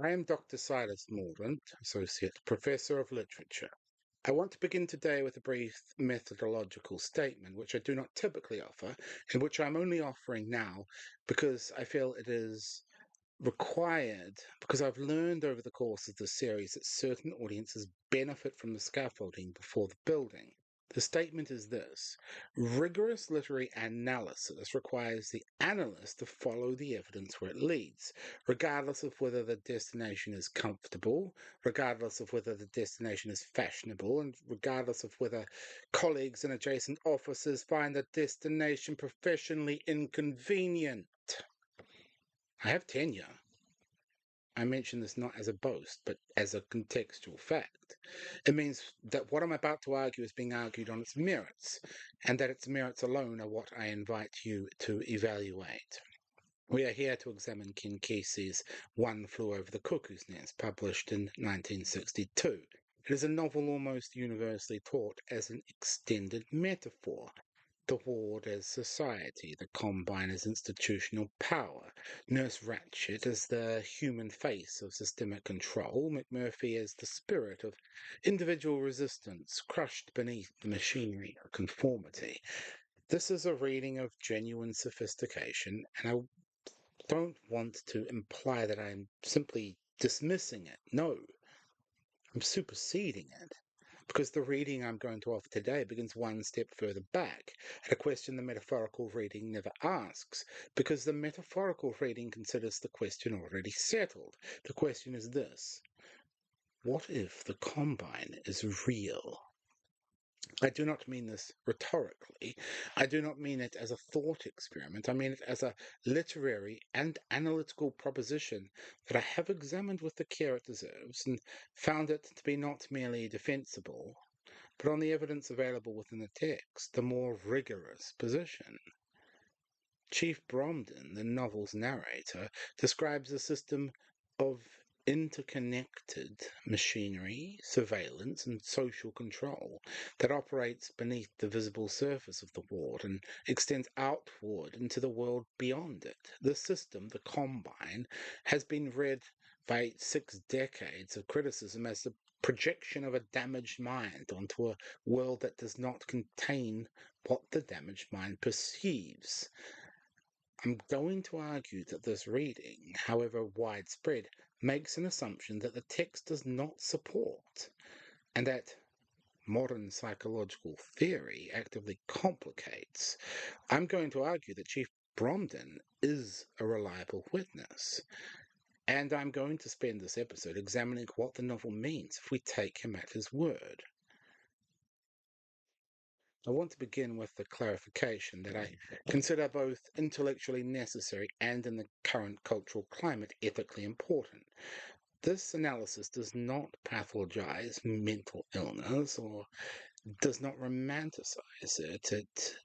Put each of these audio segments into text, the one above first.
I am Dr. Silas Mordaunt, Associate Professor of Literature. I want to begin today with a brief methodological statement, which I do not typically offer, and which I'm only offering now because I feel it is required, because I've learned over the course of the series that certain audiences benefit from the scaffolding before the building. The statement is this: rigorous literary analysis requires the analyst to follow the evidence where it leads, regardless of whether the destination is comfortable, regardless of whether the destination is fashionable, and regardless of whether colleagues in adjacent offices find the destination professionally inconvenient. I have tenure. I mention this not as a boast, but as a contextual fact. It means that what I'm about to argue is being argued on its merits, and that its merits alone are what I invite you to evaluate. We are here to examine Ken Kesey's One Flew Over the Cuckoo's Nest, published in 1962. It is a novel almost universally taught as an extended metaphor. The ward as society, the combine as institutional power, Nurse Ratched as the human face of systemic control, McMurphy as the spirit of individual resistance crushed beneath the machinery of conformity. This is a reading of genuine sophistication, and I don't want to imply that I'm simply dismissing it. No, I'm superseding it, because the reading I'm going to offer today begins one step further back, at a question the metaphorical reading never asks, because the metaphorical reading considers the question already settled. The question is this: what if the combine is real? I do not mean this rhetorically. I do not mean it as a thought experiment. I mean it as a literary and analytical proposition that I have examined with the care it deserves, and found it to be not merely defensible, but on the evidence available within the text, the more rigorous position. Chief Bromden, the novel's narrator, describes a system of interconnected machinery, surveillance, and social control that operates beneath the visible surface of the ward and extends outward into the world beyond it. The system, the combine, has been read by 6 decades of criticism as the projection of a damaged mind onto a world that does not contain what the damaged mind perceives. I'm going to argue that this reading, however widespread, makes an assumption that the text does not support, and that modern psychological theory actively complicates. I'm going to argue that Chief Bromden is a reliable witness, and I'm going to spend this episode examining what the novel means if we take him at his word. I want to begin with the clarification that I consider both intellectually necessary and, in the current cultural climate, ethically important. This analysis does not pathologize mental illness or does not romanticize it.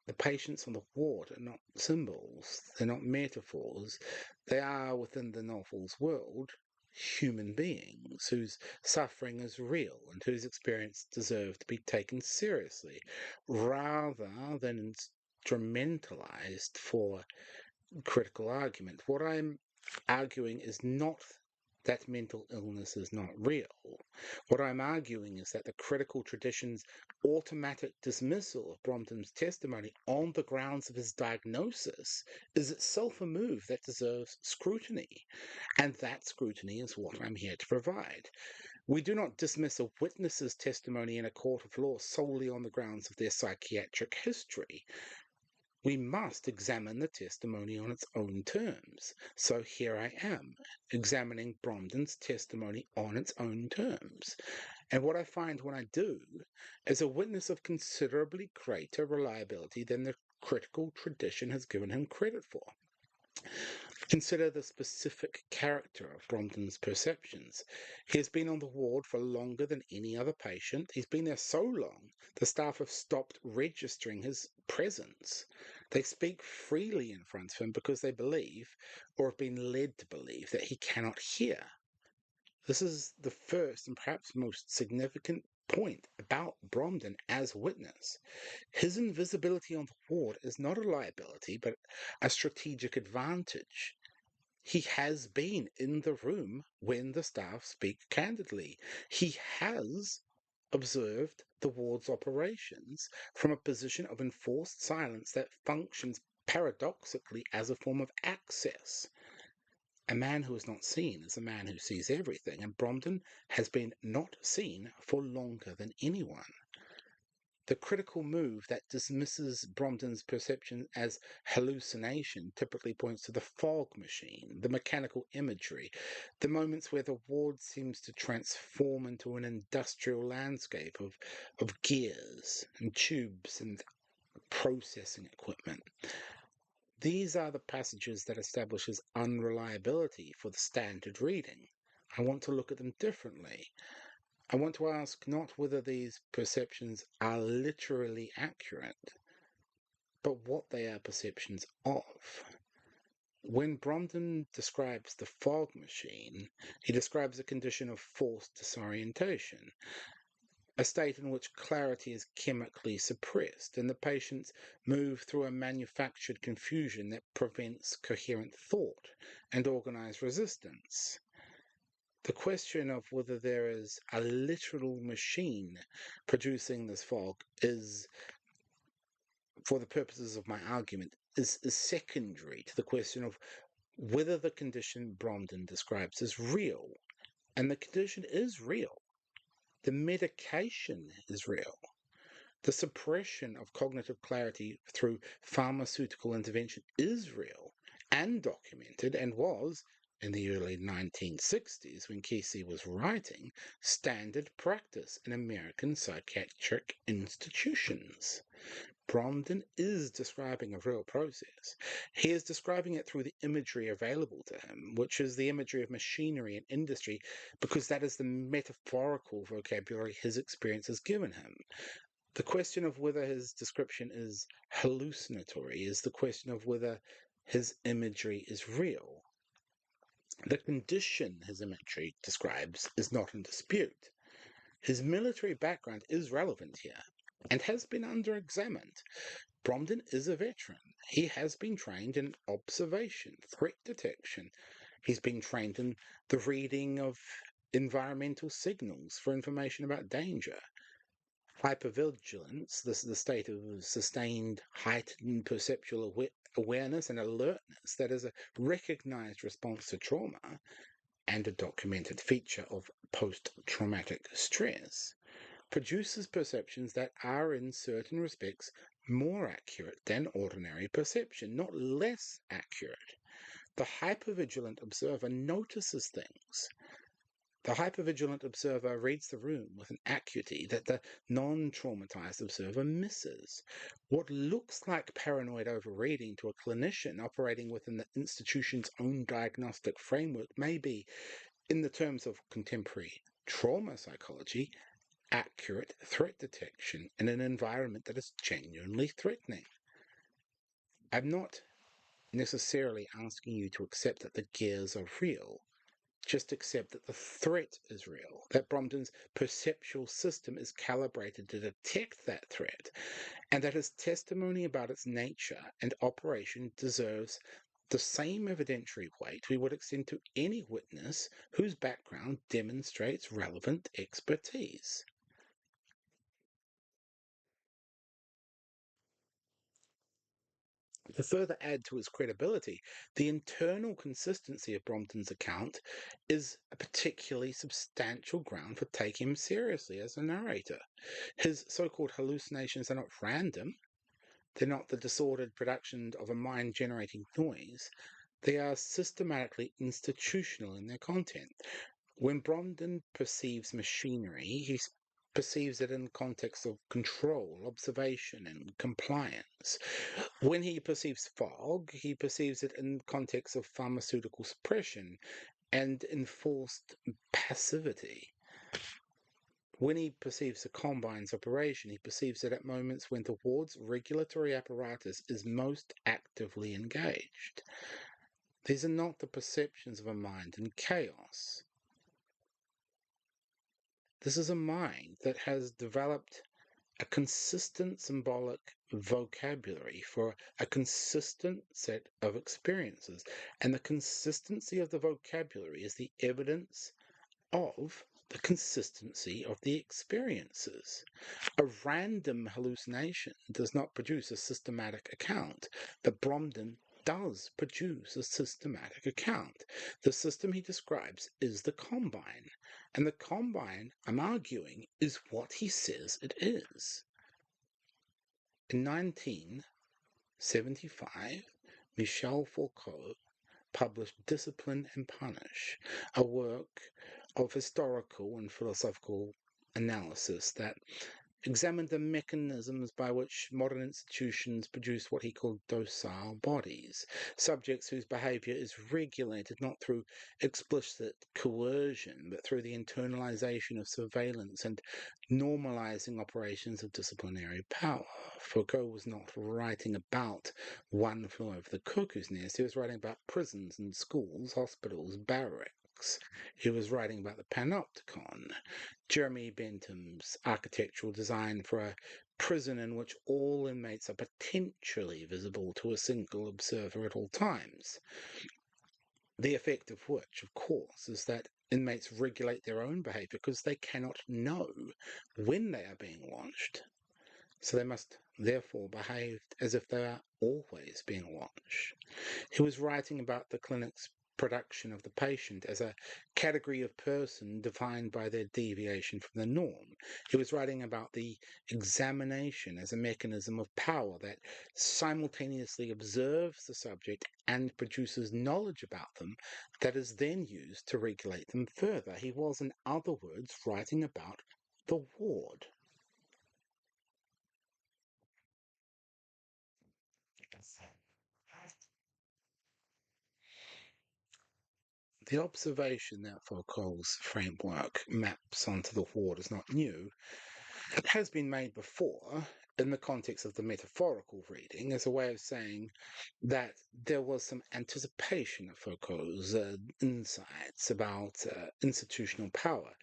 The patients on the ward are not symbols, they're not metaphors. They are, within the novel's world, human beings whose suffering is real and whose experience deserve to be taken seriously, rather than instrumentalized for critical argument. What I'm arguing is not that mental illness is not real. What I'm arguing is that the critical tradition's automatic dismissal of Brompton's testimony on the grounds of his diagnosis is itself a move that deserves scrutiny, and that scrutiny is what I'm here to provide. We do not dismiss a witness's testimony in a court of law solely on the grounds of their psychiatric history. We must examine the testimony on its own terms. So here I am, examining Bromden's testimony on its own terms. And what I find when I do is a witness of considerably greater reliability than the critical tradition has given him credit for. Consider the specific character of Brompton's perceptions. He has been on the ward for longer than any other patient. He's been there so long, the staff have stopped registering his presence. They speak freely in front of him because they believe, or have been led to believe, that he cannot hear. This is the first and perhaps most significant point about Bromden as witness. His invisibility on the ward is not a liability, but a strategic advantage. He has been in the room when the staff speak candidly. He has observed the ward's operations from a position of enforced silence that functions paradoxically as a form of access. A man who is not seen is a man who sees everything, and Bromden has been not seen for longer than anyone. The critical move that dismisses Bromden's perception as hallucination typically points to the fog machine, the mechanical imagery, the moments where the ward seems to transform into an industrial landscape of gears and tubes and processing equipment. These are the passages that establish his unreliability for the standard reading. I want to look at them differently. I want to ask not whether these perceptions are literally accurate, but what they are perceptions of. When Bromden describes the fog machine, he describes a condition of forced disorientation, a state in which clarity is chemically suppressed and the patients move through a manufactured confusion that prevents coherent thought and organized resistance. The question of whether there is a literal machine producing this fog is, for the purposes of my argument, is secondary to the question of whether the condition Bromden describes is real. And the condition is real. The medication is real. The suppression of cognitive clarity through pharmaceutical intervention is real and documented, and was, in the early 1960s, when Kesey was writing, standard practice in American psychiatric institutions. Bromden is describing a real process. He is describing it through the imagery available to him, which is the imagery of machinery and industry, because that is the metaphorical vocabulary his experience has given him. The question of whether his description is hallucinatory is the question of whether his imagery is real. The condition his imagery describes is not in dispute. His military background is relevant here and has been under-examined. Bromden is a veteran. He has been trained in observation, threat detection. He's been trained in the reading of environmental signals for information about danger. Hypervigilance, this is the state of sustained heightened perceptual awareness and alertness that is a recognized response to trauma and a documented feature of post-traumatic stress, produces perceptions that are in certain respects more accurate than ordinary perception, not less accurate. The hypervigilant observer notices things. The hypervigilant observer reads the room with an acuity that the non-traumatized observer misses. What looks like paranoid overreading to a clinician operating within the institution's own diagnostic framework may be, in the terms of contemporary trauma psychology, accurate threat detection in an environment that is genuinely threatening. I'm not necessarily asking you to accept that the gears are real. Just accept that the threat is real, that Bromden's perceptual system is calibrated to detect that threat, and that his testimony about its nature and operation deserves the same evidentiary weight we would extend to any witness whose background demonstrates relevant expertise. To further add to his credibility, the internal consistency of Bromden's account is a particularly substantial ground for taking him seriously as a narrator. His so-called hallucinations are not random. They're not the disordered production of a mind-generating noise. They are systematically institutional in their content. When Bromden perceives machinery, he perceives it in the context of control, observation, and compliance. When he perceives fog, he perceives it in the context of pharmaceutical suppression and enforced passivity. When he perceives the combine's operation, he perceives it at moments when the ward's regulatory apparatus is most actively engaged. These are not the perceptions of a mind in chaos. This is a mind that has developed a consistent symbolic vocabulary for a consistent set of experiences. And the consistency of the vocabulary is the evidence of the consistency of the experiences. A random hallucination does not produce a systematic account, but Bromden does produce a systematic account. The system he describes is the combine, and the combine, I'm arguing, is what he says it is. In 1975, Michel Foucault published Discipline and Punish, a work of historical and philosophical analysis that examined the mechanisms by which modern institutions produce what he called docile bodies, subjects whose behavior is regulated not through explicit coercion, but through the internalization of surveillance and normalizing operations of disciplinary power. Foucault was not writing about one flew over the cuckoo's nest. He was writing about prisons and schools, hospitals, barracks. He was writing about the panopticon, Jeremy Bentham's architectural design for a prison in which all inmates are potentially visible to a single observer at all times. The effect of which, of course, is that inmates regulate their own behavior because they cannot know when they are being watched. So they must therefore behave as if they are always being watched. He was writing about the clinic's production of the patient as a category of person defined by their deviation from the norm. He was writing about the examination as a mechanism of power that simultaneously observes the subject and produces knowledge about them that is then used to regulate them further. He was, in other words, writing about the ward. The observation that Foucault's framework maps onto the ward is not new. It has been made before in the context of the metaphorical reading as a way of saying that there was some anticipation of Foucault's insights about institutional power.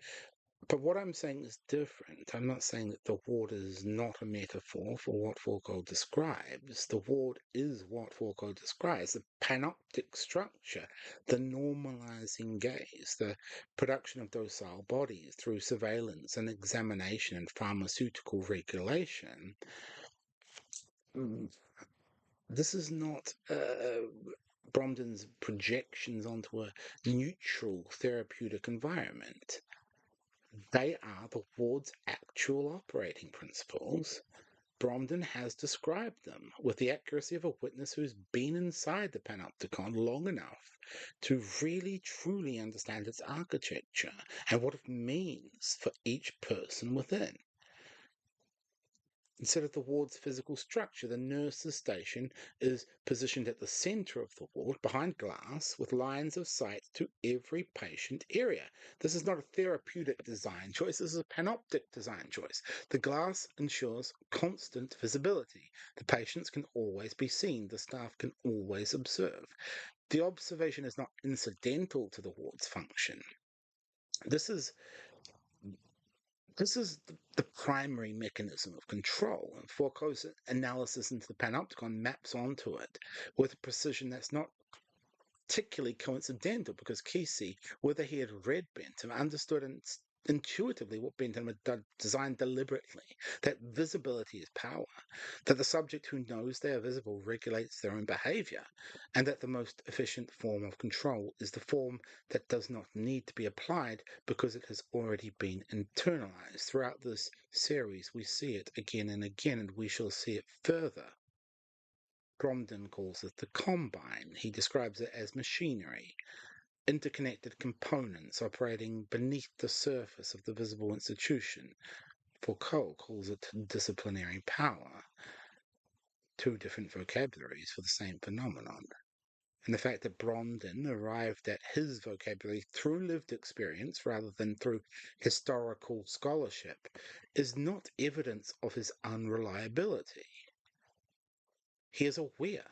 But what I'm saying is different. I'm not saying that the ward is not a metaphor for what Foucault describes. The ward is what Foucault describes, the panoptic structure, the normalizing gaze, the production of docile bodies through surveillance and examination and pharmaceutical regulation. This is not Bromden's projections onto a neutral therapeutic environment. They are the ward's actual operating principles. Bromden has described them with the accuracy of a witness who's been inside the panopticon long enough to really truly understand its architecture and what it means for each person within. Instead of the ward's physical structure, the nurse's station is positioned at the center of the ward, behind glass, with lines of sight to every patient area. This is not a therapeutic design choice, this is a panoptic design choice. The glass ensures constant visibility. The patients can always be seen, the staff can always observe. The observation is not incidental to the ward's function. This is the primary mechanism of control, and Foucault's analysis into the panopticon maps onto it with a precision that's not particularly coincidental, because Kesey, whether he had read Bentham, understood intuitively what Bentham had designed deliberately, that visibility is power, that the subject who knows they are visible regulates their own behavior, and that the most efficient form of control is the form that does not need to be applied because it has already been internalized. Throughout this series, we see it again and again, and we shall see it further. Bromden calls it the combine. He describes it as machinery, interconnected components operating beneath the surface of the visible institution. Foucault calls it disciplinary power. Two different vocabularies for the same phenomenon. And the fact that Bromden arrived at his vocabulary through lived experience rather than through historical scholarship is not evidence of his unreliability. He is aware.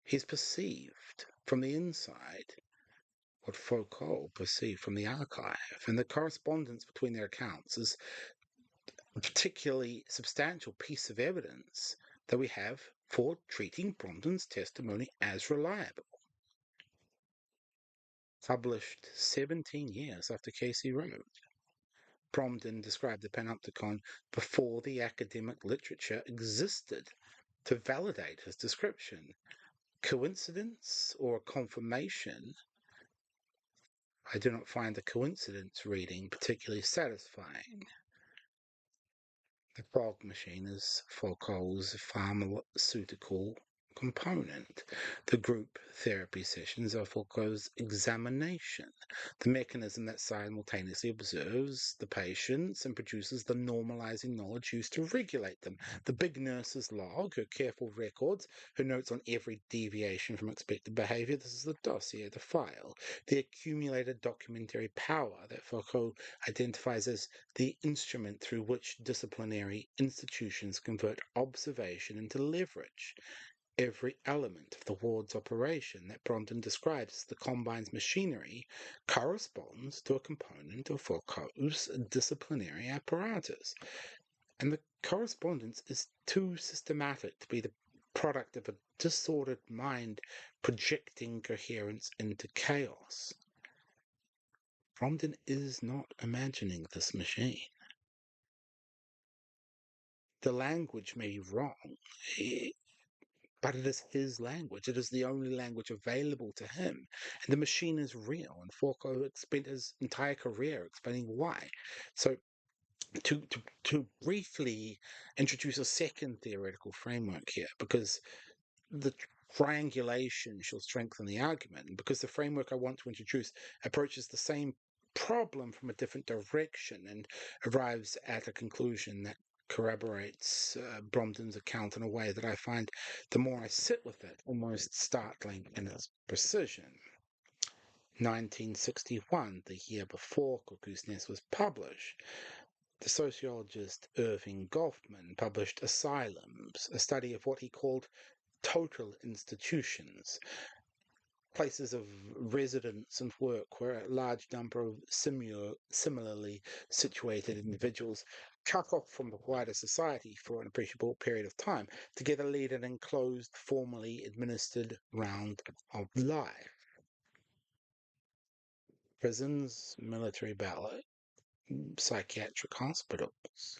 He is perceived from the inside what Foucault perceived from the archive, and the correspondence between their accounts is a particularly substantial piece of evidence that we have for treating Bromden's testimony as reliable. Published 17 years after Kesey wrote. Bromden described the panopticon before the academic literature existed to validate his description. Coincidence or confirmation? I do not find the coincidence reading particularly satisfying. The fog machine is Foucault's pharmaceutical component. The group therapy sessions are Foucault's examination, the mechanism that simultaneously observes the patients and produces the normalizing knowledge used to regulate them. The big nurse's log, her careful records, her notes on every deviation from expected behavior. This is the dossier, the file, the accumulated documentary power that Foucault identifies as the instrument through which disciplinary institutions convert observation into leverage. Every element of the ward's operation that Bromden describes as the Combine's machinery corresponds to a component of Foucault's disciplinary apparatus. And the correspondence is too systematic to be the product of a disordered mind projecting coherence into chaos. Bromden is not imagining this machine. The language may be wrong, but it is his language. It is the only language available to him. And the machine is real, and Foucault spent his entire career explaining why. So to briefly introduce a second theoretical framework here, because the triangulation shall strengthen the argument, and because the framework I want to introduce approaches the same problem from a different direction and arrives at a conclusion that corroborates Bromden's account in a way that I find, the more I sit with it, almost startling in its precision. 1961, the year before Cuckoo's Nest was published, the sociologist Irving Goffman published Asylums, a study of what he called total institutions, places of residence and work where a large number of similarly situated individuals cut off from the wider society for an appreciable period of time together lead an enclosed, formally administered round of life. Prisons, military ballet, psychiatric hospitals.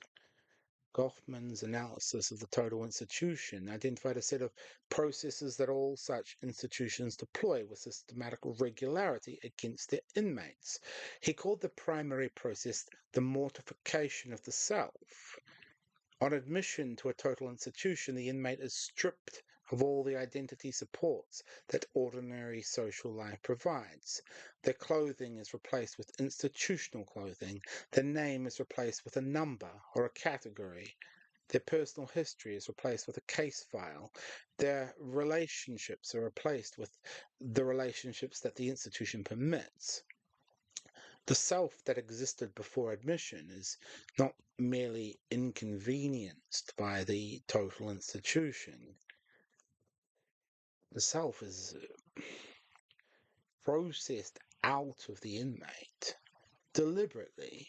Goffman's analysis of the total institution identified a set of processes that all such institutions deploy with systematic regularity against their inmates. He called the primary process the mortification of the self. On admission to a total institution, the inmate is stripped of all the identity supports that ordinary social life provides. Their clothing is replaced with institutional clothing. Their name is replaced with a number or a category. Their personal history is replaced with a case file. Their relationships are replaced with the relationships that the institution permits. The self that existed before admission is not merely inconvenienced by the total institution. The self is processed out of the inmate deliberately,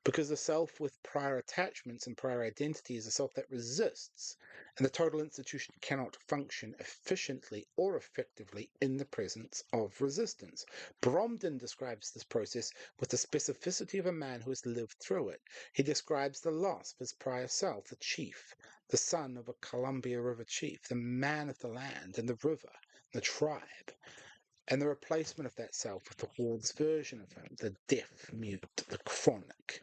because the self with prior attachments and prior identity is a self that resists, and the total institution cannot function efficiently or effectively in the presence of resistance. Bromden describes this process with the specificity of a man who has lived through it. He describes the loss of his prior self, the chief, the son of a Columbia River chief, the man of the land and the river, the tribe, and the replacement of that self with the ward's version of him, the deaf mute, the chronic,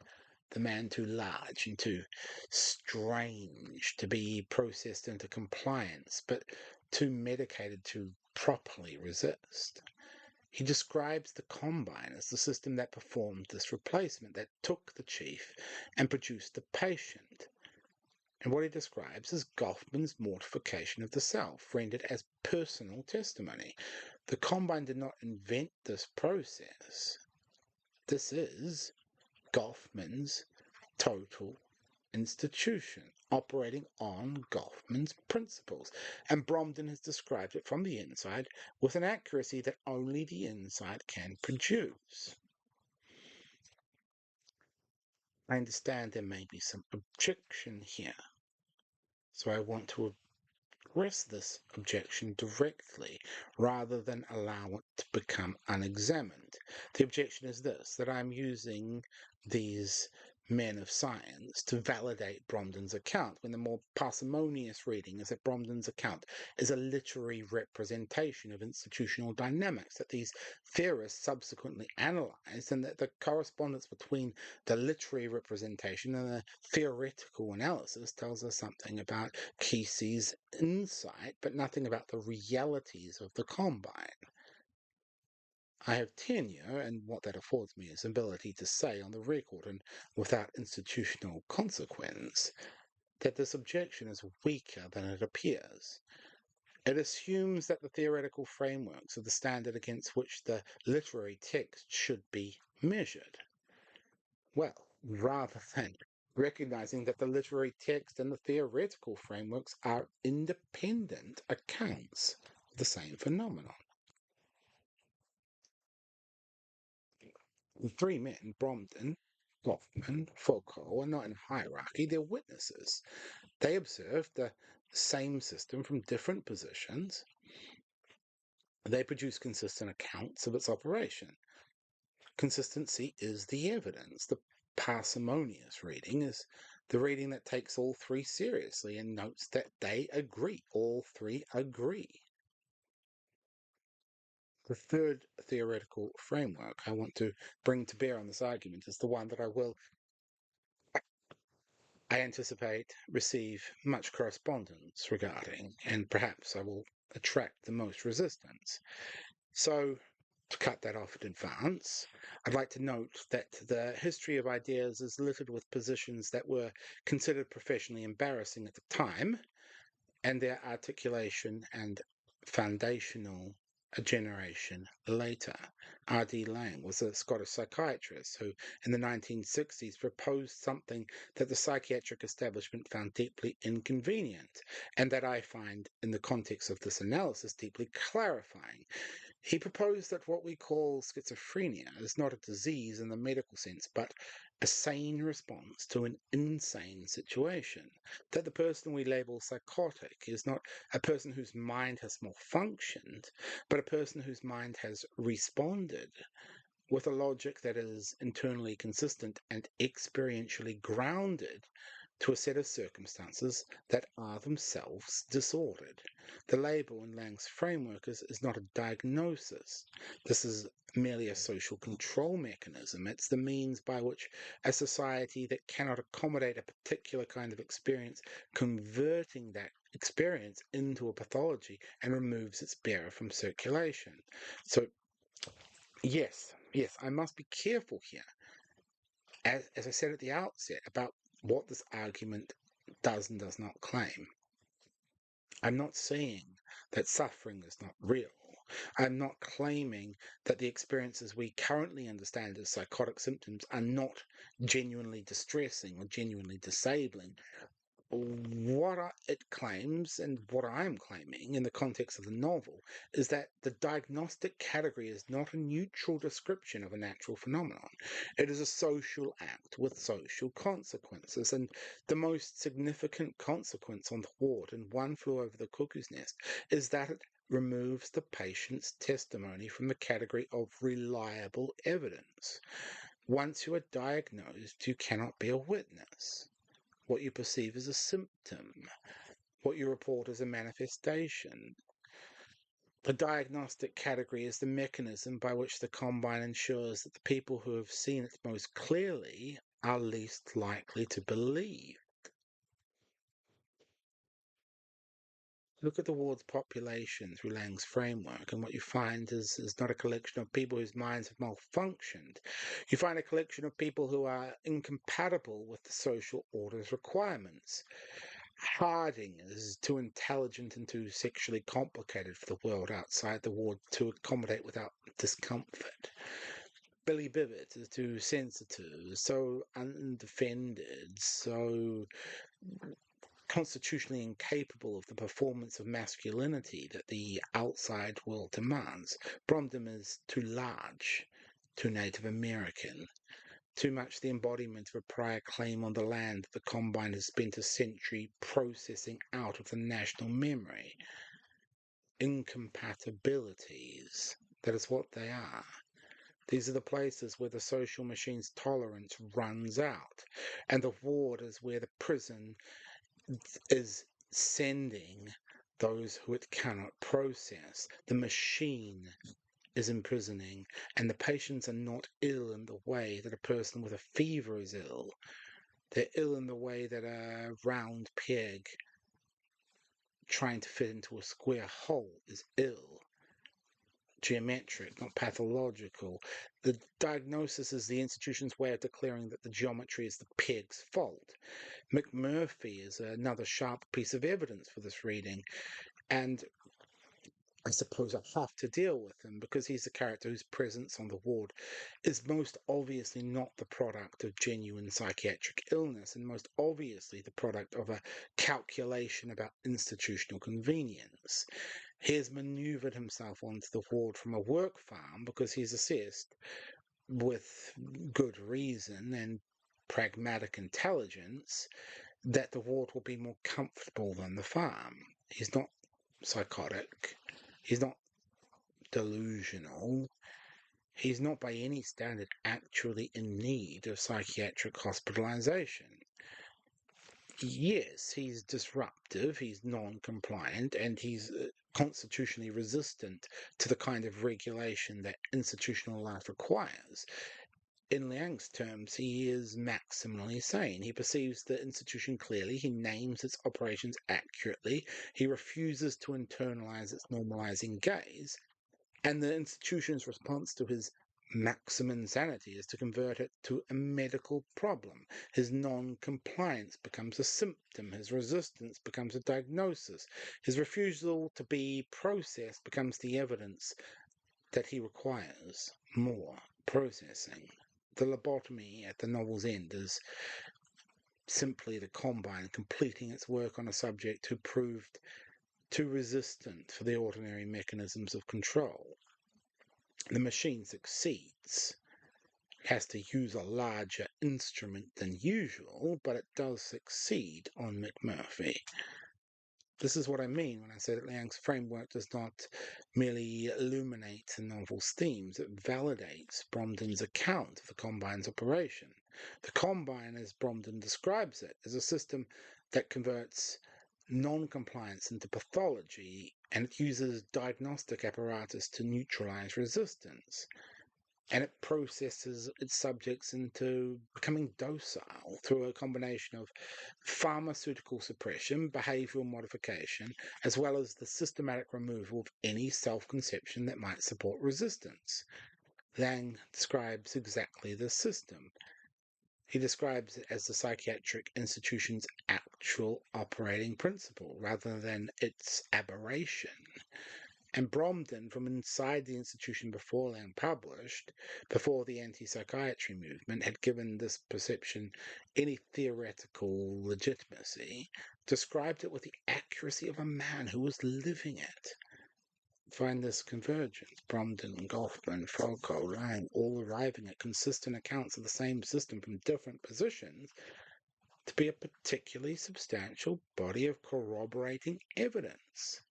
the man too large and too strange to be processed into compliance, but too medicated to properly resist. He describes the Combine as the system that performed this replacement, that took the chief and produced the patient. And what he describes is Goffman's mortification of the self, rendered as personal testimony. The Combine did not invent this process. This is Goffman's total institution, operating on Goffman's principles. And Bromden has described it from the inside with an accuracy that only the inside can produce. I understand there may be some objection here, so I want to address this objection directly rather than allow it to become unexamined. The objection is this, that I'm using these men of science to validate Bromden's account, when the more parsimonious reading is that Bromden's account is a literary representation of institutional dynamics that these theorists subsequently analyzed, and that the correspondence between the literary representation and the theoretical analysis tells us something about Kesey's insight, but nothing about the realities of the combine. I have tenure, and what that affords me is ability to say on the record and without institutional consequence that this objection is weaker than it appears. It assumes that the theoretical frameworks are the standard against which the literary text should be measured. Well, rather than recognizing that the literary text and the theoretical frameworks are independent accounts of the same phenomenon. The three men, Bromden, Hoffman, Foucault, are not in hierarchy, they're witnesses. They observed the same system from different positions. They produce consistent accounts of its operation. Consistency is the evidence. The parsimonious reading is the reading that takes all three seriously and notes that they agree. All three agree. The third theoretical framework I want to bring to bear on this argument is the one that I anticipate receive much correspondence regarding, and perhaps I will attract the most resistance. So, to cut that off in advance, I'd like to note that the history of ideas is littered with positions that were considered professionally embarrassing at the time, and their articulation and foundational a generation later. R.D. Laing was a Scottish psychiatrist who, in the 1960s, proposed something that the psychiatric establishment found deeply inconvenient, and that I find, in the context of this analysis, deeply clarifying. He proposed that what we call schizophrenia is not a disease in the medical sense, but a sane response to an insane situation. That the person we label psychotic is not a person whose mind has malfunctioned, but a person whose mind has responded with a logic that is internally consistent and experientially grounded to a set of circumstances that are themselves disordered. The label in Lang's framework is not a diagnosis. This is merely a social control mechanism. It's the means by which a society that cannot accommodate a particular kind of experience, converting that experience into a pathology and removes its bearer from circulation. So, yes, I must be careful here, as I said at the outset, about what this argument does and does not claim. I'm not saying that suffering is not real. I'm not claiming that the experiences we currently understand as psychotic symptoms are not genuinely distressing or genuinely disabling. What it claims, and what I'm claiming in the context of the novel, is that the diagnostic category is not a neutral description of a natural phenomenon. It is a social act with social consequences, and the most significant consequence on the ward in One Flew Over the Cuckoo's Nest is that it removes the patient's testimony from the category of reliable evidence. Once you are diagnosed, you cannot be a witness. What you perceive as a symptom, what you report as a manifestation. The diagnostic category is the mechanism by which the combine ensures that the people who have seen it most clearly are least likely to believe. Look at the ward's population through Lang's framework, and what you find is not a collection of people whose minds have malfunctioned. You find a collection of people who are incompatible with the social order's requirements. Harding is too intelligent and too sexually complicated for the world outside the ward to accommodate without discomfort. Billy Bibbett is too sensitive, so undefended, so constitutionally incapable of the performance of masculinity that the outside world demands. Bromden is too large, too Native American. too much the embodiment of a prior claim on the land that the Combine has spent a century processing out of the national memory. Incompatibilities, that is what they are. These are the places where the social machine's tolerance runs out, and the ward is where the prison is sending those who it cannot process. The machine is imprisoning, and the patients are not ill in the way that a person with a fever is ill. They're ill in the way that a round peg trying to fit into a square hole is ill. Geometric, not pathological. The diagnosis is the institution's way of declaring that the geometry is the peg's fault. McMurphy is another sharp piece of evidence for this reading, and I suppose I have to deal with him because he's the character whose presence on the ward is most obviously not the product of genuine psychiatric illness, and most obviously the product of a calculation about institutional convenience. He has manoeuvred himself onto the ward from a work farm because he's assessed, with good reason and pragmatic intelligence, that the ward will be more comfortable than the farm. He's not psychotic. He's not delusional. He's not by any standard actually in need of psychiatric hospitalization. Yes, he's disruptive, he's non-compliant, and he's constitutionally resistant to the kind of regulation that institutional life requires. In Liang's terms, he is maximally sane. He perceives the institution clearly, he names its operations accurately, he refuses to internalize its normalizing gaze, and the institution's response to his maximum insanity is to convert it to a medical problem. His non-compliance becomes a symptom, his resistance becomes a diagnosis, his refusal to be processed becomes the evidence that he requires more processing. The lobotomy at the novel's end is simply the Combine completing its work on a subject who proved too resistant for the ordinary mechanisms of control. The machine succeeds. It has to use a larger instrument than usual, but it does succeed on McMurphy. This is what I mean when I say that Liang's framework does not merely illuminate the novel's themes, it validates Bromden's account of the Combine's operation. The Combine, as Bromden describes it, is a system that converts non-compliance into pathology, and it uses diagnostic apparatus to neutralize resistance. And it processes its subjects into becoming docile through a combination of pharmaceutical suppression, behavioral modification, as well as the systematic removal of any self-conception that might support resistance. Liang describes exactly this system. He describes it as the psychiatric institution's actual operating principle rather than its aberration. And Bromden, from inside the institution before Liang published, before the anti-psychiatry movement had given this perception any theoretical legitimacy, described it with the accuracy of a man who was living it. Find this convergence, Bromden, Goffman, Foucault, Liang, all arriving at consistent accounts of the same system from different positions, to be a particularly substantial body of corroborating evidence.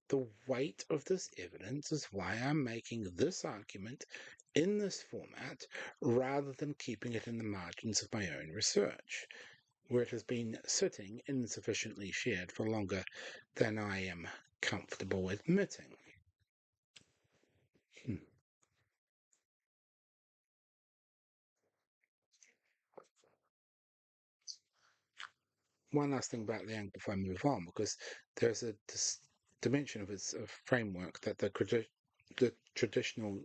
The weight of this evidence is why I'm making this argument in this format rather than keeping it in the margins of my own research, where it has been sitting insufficiently shared for longer than I am comfortable admitting. One last thing about Liang before I move on, because there's a dimension of his framework that the traditional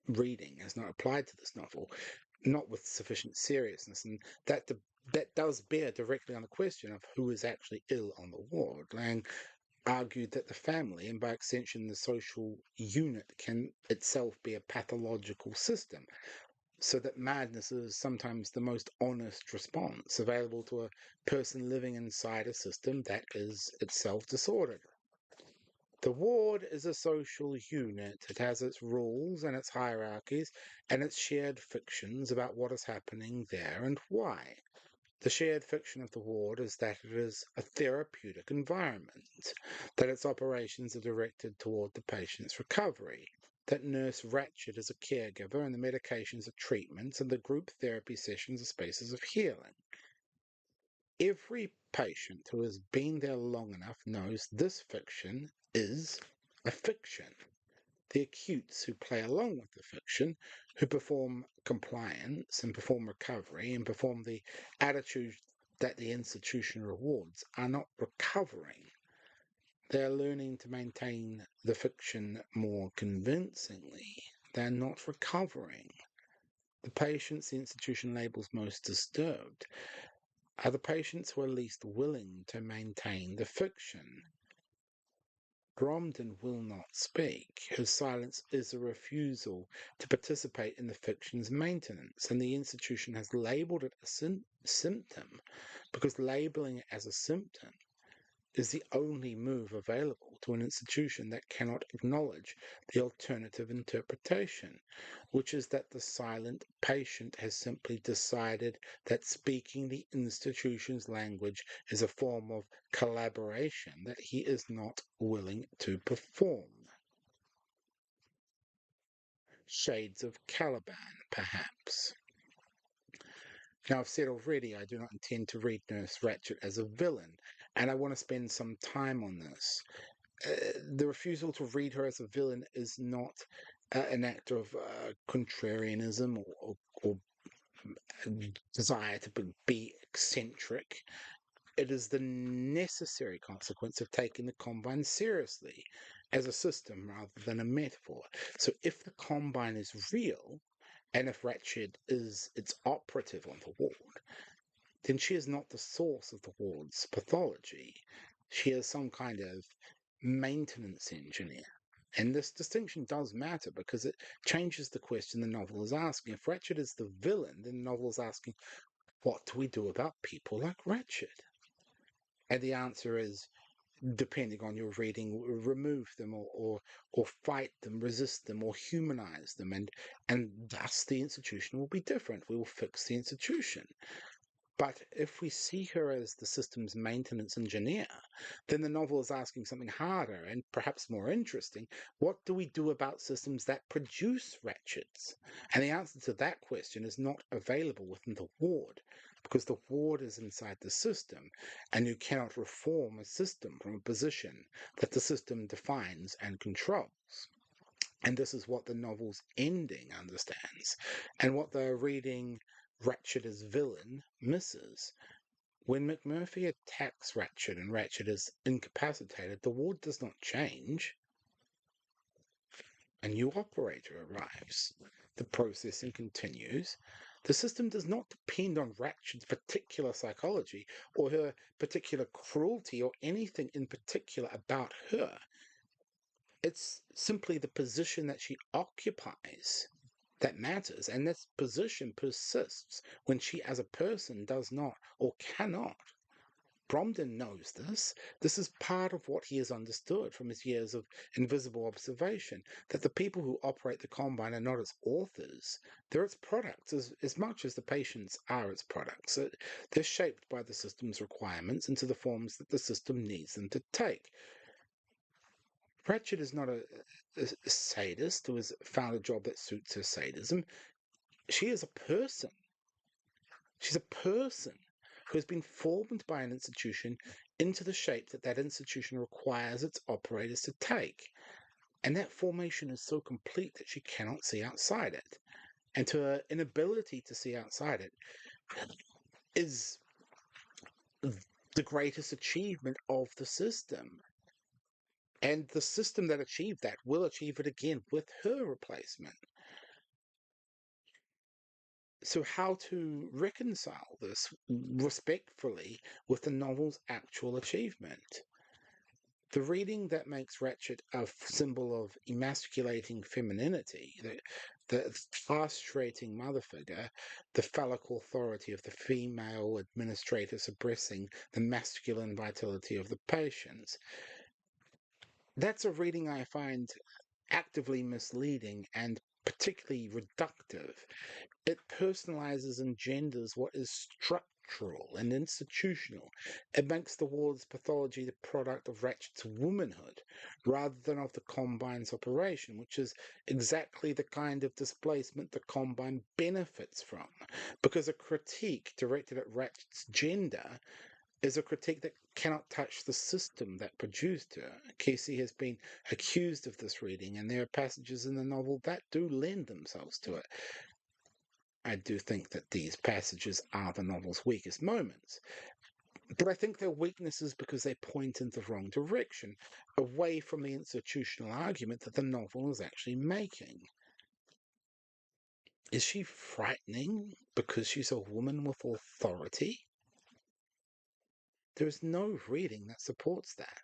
reading has not applied to this novel, not with sufficient seriousness, and that does bear directly on the question of who is actually ill on the ward. Liang argued that the family, and by extension the social unit, can itself be a pathological system, so that madness is sometimes the most honest response available to a person living inside a system that is itself disordered. The ward is a social unit. It has its rules and its hierarchies and its shared fictions about what is happening there and why. The shared fiction of the ward is that it is a therapeutic environment, that its operations are directed toward the patient's recovery, that Nurse Ratched is a caregiver and the medications are treatments and the group therapy sessions are spaces of healing. Every patient who has been there long enough knows this fiction is a fiction. The acutes who play along with the fiction, who perform compliance and perform recovery and perform the attitude that the institution rewards, are not recovering. They're learning to maintain the fiction more convincingly. They're not recovering. The patients the institution labels most disturbed are the patients who are least willing to maintain the fiction. Bromden will not speak. His silence is a refusal to participate in the fiction's maintenance, and the institution has labelled it a symptom because labelling it as a symptom is the only move available to an institution that cannot acknowledge the alternative interpretation, which is that the silent patient has simply decided that speaking the institution's language is a form of collaboration that he is not willing to perform. Shades of Caliban, perhaps. Now, I've said already I do not intend to read Nurse Ratched as a villain, and I want to spend some time on this. The refusal to read her as a villain is not an act of contrarianism or desire to be eccentric. It is the necessary consequence of taking the Combine seriously as a system rather than a metaphor. So if the Combine is real, and if Ratched is its operative on the ward, then she is not the source of the ward's pathology. She is some kind of maintenance engineer. And this distinction does matter because it changes the question the novel is asking. If Ratched is the villain, then the novel is asking, what do we do about people like Ratched? And the answer is, depending on your reading, remove them or fight them, resist them, or humanize them, and thus the institution will be different. We will fix the institution. But if we see her as the system's maintenance engineer, then the novel is asking something harder and perhaps more interesting. What do we do about systems that produce Ratcheds? And the answer to that question is not available within the ward, because the ward is inside the system, and you cannot reform a system from a position that the system defines and controls. And this is what the novel's ending understands, and what the reading Ratched as villain misses. When McMurphy attacks Ratched and Ratched is incapacitated, the ward does not change. A new operator arrives. The processing continues. The system does not depend on Ratched's particular psychology or her particular cruelty or anything in particular about her. It's simply the position that she occupies that matters, and this position persists when she as a person does not or cannot. Bromden knows this. This is part of what he has understood from his years of invisible observation, that the people who operate the Combine are not its authors. They're its products as much as the patients are its products. They're shaped by the system's requirements into the forms that the system needs them to take. Ratched is not a sadist who has found a job that suits her sadism. She is a person. She's a person who has been formed by an institution into the shape that that institution requires its operators to take. And that formation is so complete that she cannot see outside it. And to her inability to see outside it is the greatest achievement of the system. And the system that achieved that will achieve it again with her replacement. So how to reconcile this respectfully with the novel's actual achievement? The reading that makes Ratched a symbol of emasculating femininity, the castrating mother figure, the phallic authority of the female administrator suppressing the masculine vitality of the patients, That's a reading I find actively misleading and particularly reductive. It personalizes and genders what is structural and institutional. It makes the ward's pathology the product of Ratchet's womanhood rather than of the Combine's operation, which is exactly the kind of displacement the Combine benefits from. Because a critique directed at Ratchet's gender is a critique that cannot touch the system that produced her. Kesey has been accused of this reading, and there are passages in the novel that do lend themselves to it. I do think that these passages are the novel's weakest moments, but I think they're weaknesses because they point in the wrong direction, away from the institutional argument that the novel is actually making. Is she frightening because she's a woman with authority? There is no reading that supports that.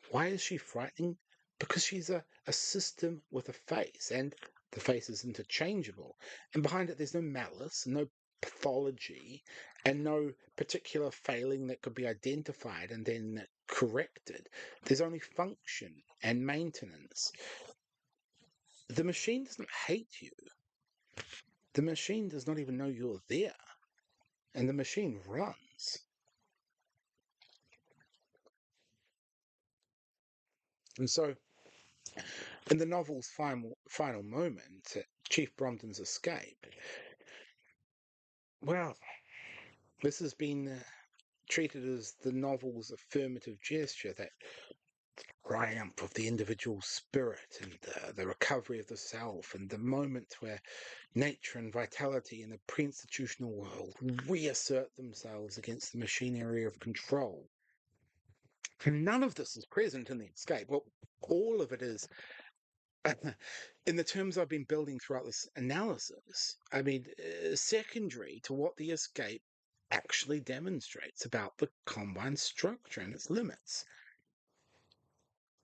Why is she frightening? Because she's a system with a face, and the face is interchangeable. And behind it, there's no malice, no pathology, and no particular failing that could be identified and then corrected. There's only function and maintenance. The machine doesn't hate you. The machine does not even know you're there. And the machine runs. And so, in the novel's final moment, Chief Brompton's escape, well, this has been treated as the novel's affirmative gesture, that triumph of the individual spirit and the recovery of the self, and the moment where nature and vitality in the pre-institutional world reassert themselves against the machinery of control. And none of this is present in the escape. Well, all of it is in the terms I've been building throughout this analysis, I mean, secondary to what the escape actually demonstrates about the Combine structure and its limits.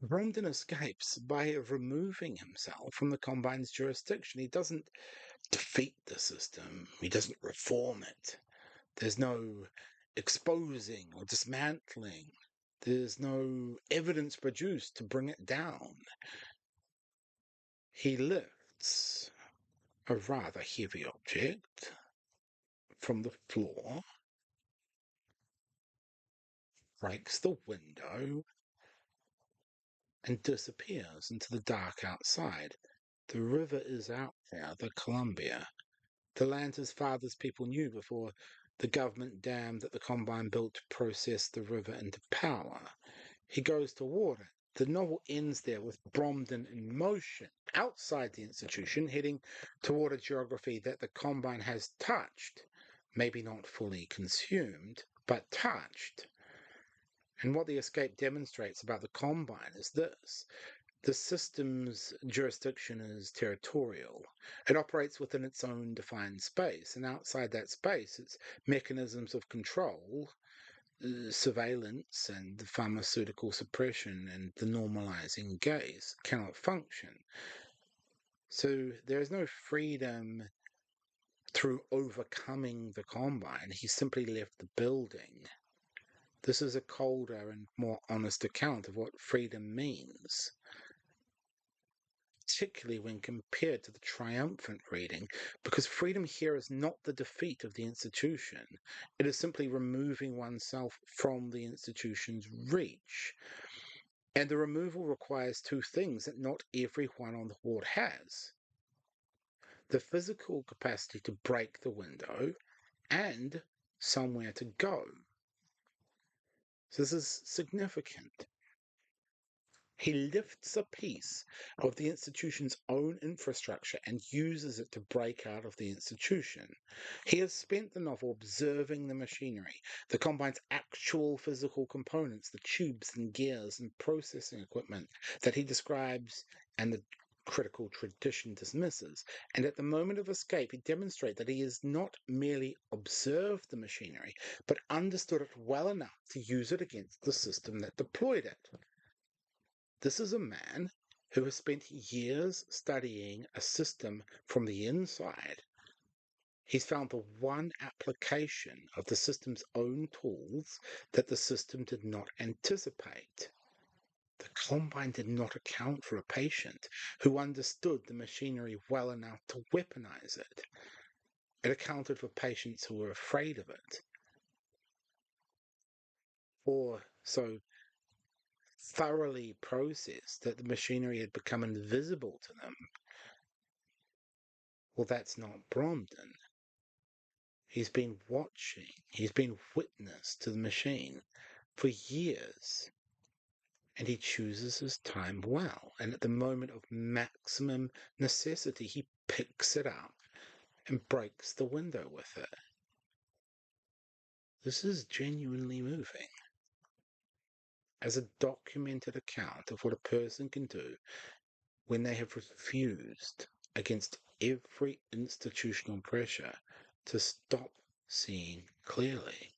Brompton escapes by removing himself from the Combine's jurisdiction. He doesn't defeat the system, he doesn't reform it. There's no exposing or dismantling. There's no evidence produced to bring it down. He lifts a rather heavy object from the floor, breaks the window, and disappears into the dark outside. The river is out there, the Columbia, the land his father's people knew before the government dam that the Combine built to process the river into power. He goes toward it. The novel ends there with Brompton in motion outside the institution, heading toward a geography that the Combine has touched, maybe not fully consumed, but touched. And what the escape demonstrates about the Combine is this: the system's jurisdiction is territorial. It operates within its own defined space, and outside that space, its mechanisms of control, surveillance and pharmaceutical suppression and the normalizing gaze cannot function. So there is no freedom through overcoming the Combine. He simply left the building. This is a colder and more honest account of what freedom means, particularly when compared to the triumphant reading, because freedom here is not the defeat of the institution. It is simply removing oneself from the institution's reach. And the removal requires two things that not everyone on the ward has: the physical capacity to break the window and somewhere to go. So this is significant. He lifts a piece of the institution's own infrastructure and uses it to break out of the institution. He has spent the novel observing the machinery, the Combine's actual physical components, the tubes and gears and processing equipment that he describes and the critical tradition dismisses. And at the moment of escape, he demonstrates that he has not merely observed the machinery, but understood it well enough to use it against the system that deployed it. This is a man who has spent years studying a system from the inside. He's found the one application of the system's own tools that the system did not anticipate. The Combine did not account for a patient who understood the machinery well enough to weaponize it. It accounted for patients who were afraid of it, or so thoroughly processed that the machinery had become invisible to them. Well, that's not Bromden. He's been watching, he's been witness to the machine for years. And he chooses his time well. And at the moment of maximum necessity, he picks it up and breaks the window with it. This is genuinely moving. As a documented account of what a person can do when they have refused, against every institutional pressure, to stop seeing clearly.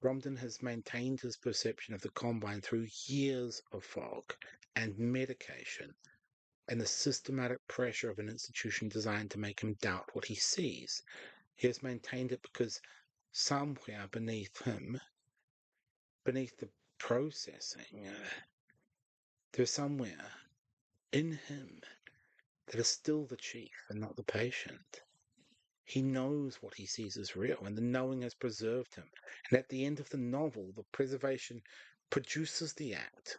Bromden has maintained his perception of the Combine through years of fog and medication and the systematic pressure of an institution designed to make him doubt what he sees. He has maintained it because somewhere beneath him, beneath the processing, there's somewhere in him that is still the chief and not the patient. He knows what he sees is real, and the knowing has preserved him. And at the end of the novel, the preservation produces the act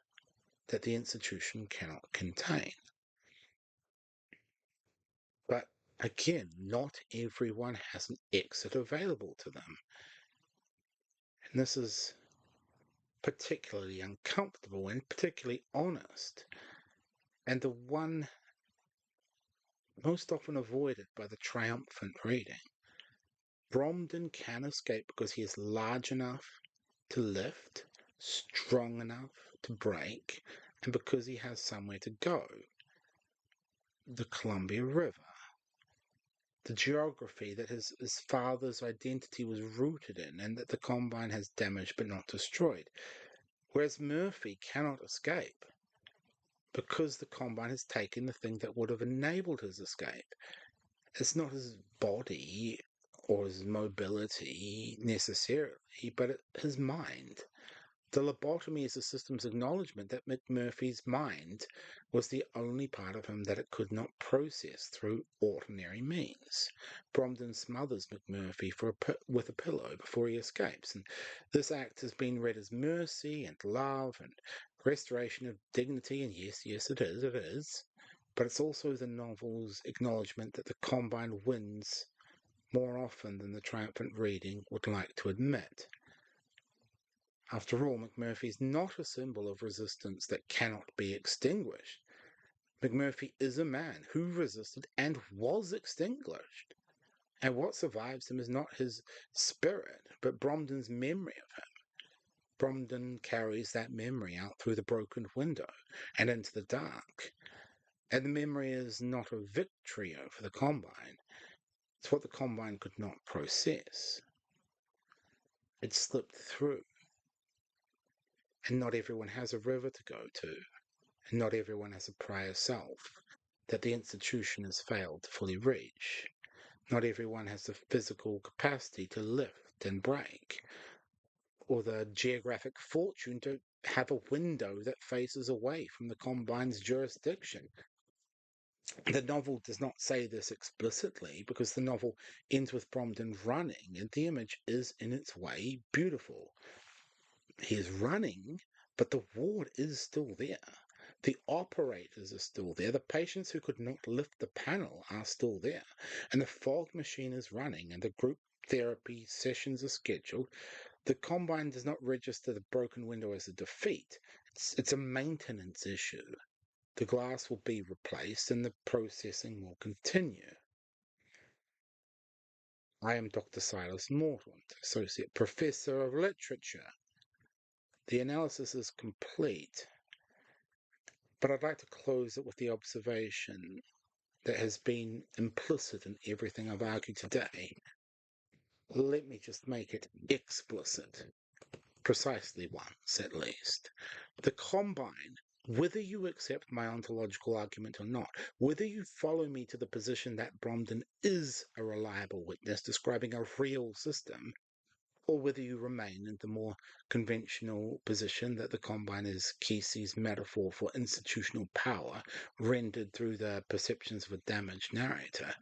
that the institution cannot contain. But again, not everyone has an exit available to them. And this is particularly uncomfortable and particularly honest, and the one most often avoided by the triumphant reading. Bromden can escape because he is large enough to lift, strong enough to break, and because he has somewhere to go. The Columbia River. The geography that his father's identity was rooted in, and that the Combine has damaged but not destroyed. Whereas Murphy cannot escape because the Combine has taken the thing that would have enabled his escape. It's not his body or his mobility necessarily, but his mind. The lobotomy is the system's acknowledgement that McMurphy's mind was the only part of him that it could not process through ordinary means. Bromden smothers McMurphy with a pillow before he escapes, and this act has been read as mercy and love and restoration of dignity, and yes, it is. But it's also the novel's acknowledgement that the Combine wins more often than the triumphant reading would like to admit. After all, McMurphy is not a symbol of resistance that cannot be extinguished. McMurphy is a man who resisted and was extinguished. And what survives him is not his spirit, but Bromden's memory of him. Bromden carries that memory out through the broken window and into the dark. And the memory is not a victory over the Combine. It's what the Combine could not process. It slipped through. And not everyone has a river to go to, and not everyone has a prior self that the institution has failed to fully reach. Not everyone has the physical capacity to lift and break, or the geographic fortune to have a window that faces away from the Combine's jurisdiction. The novel does not say this explicitly because the novel ends with Bromden running, and the image is, in its way, beautiful. He is running, but the ward is still there. The operators are still there. The patients who could not lift the panel are still there. And the fog machine is running, and the group therapy sessions are scheduled. The Combine does not register the broken window as a defeat. It's a maintenance issue. The glass will be replaced, and the processing will continue. I am Dr. Silas Mordaunt, Associate Professor of Literature. The analysis is complete, but I'd like to close it with the observation that has been implicit in everything I've argued today. Let me just make it explicit, precisely once at least. The Combine, whether you accept my ontological argument or not, whether you follow me to the position that Bromden is a reliable witness describing a real system, or whether you remain in the more conventional position that the Combine is Kesey's metaphor for institutional power rendered through the perceptions of a damaged narrator.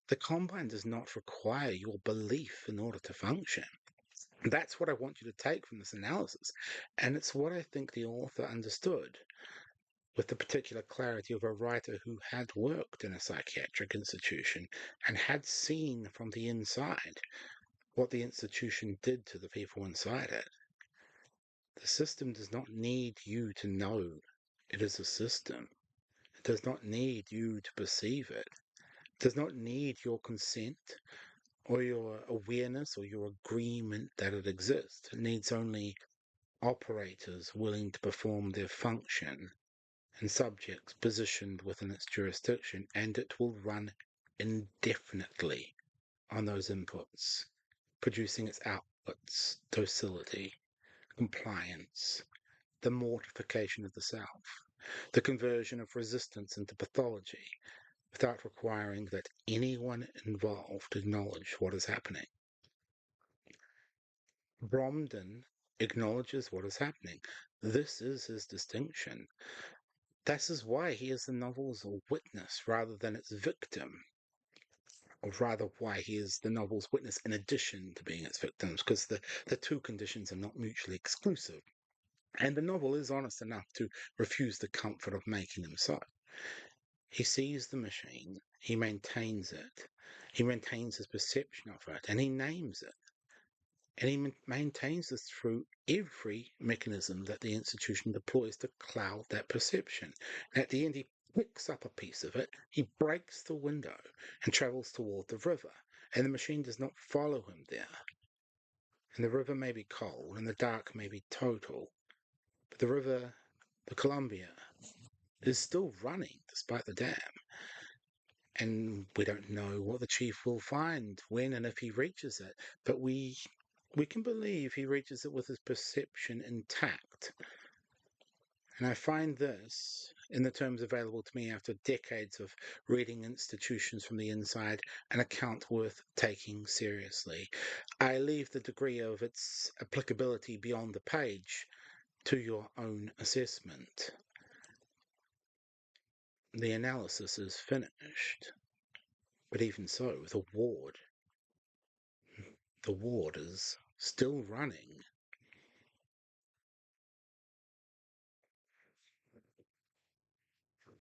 The Combine does not require your belief in order to function. That's what I want you to take from this analysis, and it's what I think the author understood with the particular clarity of a writer who had worked in a psychiatric institution and had seen from the inside what the institution did to the people inside it. The system does not need you to know it is a system. It does not need you to perceive it. It does not need your consent or your awareness or your agreement that it exists. It needs only operators willing to perform their function and subjects positioned within its jurisdiction, and it will run indefinitely on those inputs, producing its outputs: docility, compliance, the mortification of the self, the conversion of resistance into pathology, without requiring that anyone involved acknowledge what is happening. Bromden acknowledges what is happening. This is his distinction. This is why he is the novel's witness rather than its victim, or rather why he is the novel's witness in addition to being its victims, because the two conditions are not mutually exclusive. And the novel is honest enough to refuse the comfort of making them so. He sees the machine, he maintains it, he maintains his perception of it, and he names it. And he maintains this through every mechanism that the institution deploys to cloud that perception. And at the end, he picks up a piece of it, he breaks the window and travels toward the river. And the machine does not follow him there. And the river may be cold, and the dark may be total. But the river, the Columbia, is still running despite the dam. And we don't know what the chief will find when and if he reaches it. But we can believe he reaches it with his perception intact. And I find this, in the terms available to me after decades of reading institutions from the inside, an account worth taking seriously. I leave the degree of its applicability beyond the page to your own assessment. The analysis is finished. But even so, the ward is still running.